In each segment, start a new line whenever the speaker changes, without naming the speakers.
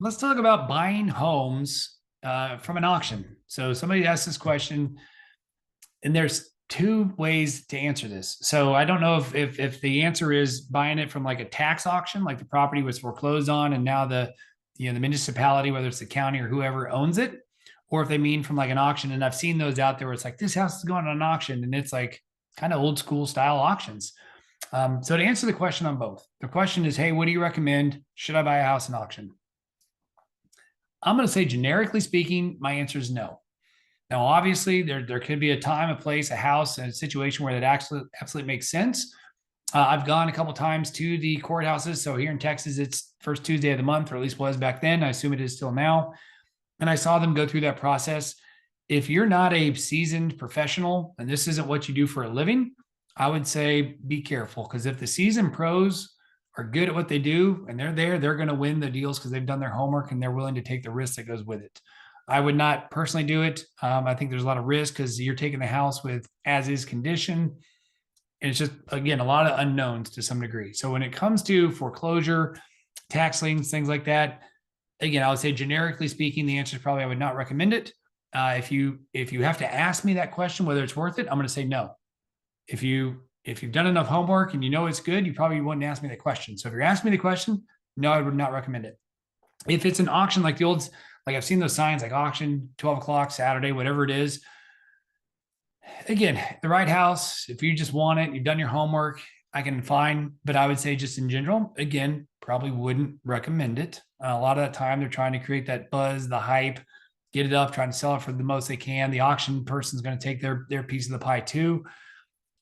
let's talk about buying homes from an auction. So somebody asked this question, and there's two ways to answer this. So I don't know if the answer is buying it from like a tax auction, like the property was foreclosed on, and now the municipality, whether it's the county or whoever owns it, or if they mean from like an auction. And I've seen those out there where it's like this house is going on an auction, and it's like kind of old school style auctions. So to answer the question on both, the question is, hey, what do you recommend? Should I buy a house in auction? I'm going to say, generically speaking, my answer is no. Now, obviously, there could be a time, a place, a house, and a situation where that actually absolutely makes sense. I've gone a couple times to the courthouses. So here in Texas, it's first Tuesday of the month, or at least was back then. I assume it is still now. And I saw them go through that process. If you're not a seasoned professional and this isn't what you do for a living, I would say be careful, because if the seasoned pros are good at what they do and they're there, they're going to win the deals because they've done their homework and they're willing to take the risk that goes with it. I would not personally do it. I think there's a lot of risk because you're taking the house with as is condition. And it's just, again, a lot of unknowns to some degree. So when it comes to foreclosure, tax liens, things like that, again, I would say generically speaking, the answer is probably I would not recommend it. If you have to ask me that question, whether it's worth it, I'm going to say no. If you've done enough homework and you know it's good, you probably wouldn't ask me the question. So if you're asking me the question, no, I would not recommend it. If it's an auction like the old, like I've seen those signs like auction 12 o'clock Saturday, whatever it is. Again, the right house, if you just want it, you've done your homework, I can find, but I would say just in general, again, probably wouldn't recommend it. A lot of that time they're trying to create that buzz, the hype, get it up, trying to sell it for the most they can. The auction person's going to take their piece of the pie too.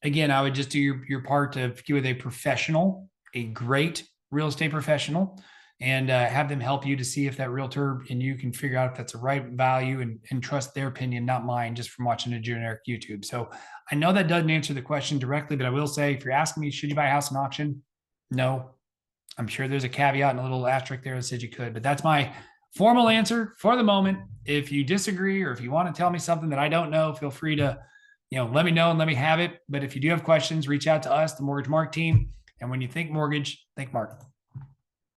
Again, I would just do your part to get with a professional, a great real estate professional, and have them help you to see if that realtor and you can figure out if that's the right value, and trust their opinion, not mine, just from watching a generic YouTube. So I know that doesn't answer the question directly, but I will say, if you're asking me, should you buy a house in auction? No. I'm sure there's a caveat and a little asterisk there that says you could, but that's my formal answer for the moment. If you disagree, or if you want to tell me something that I don't know, feel free to, let me know and let me have it. But if you do have questions, reach out to us, the Mortgage Mark team. And when you think mortgage, think Mark.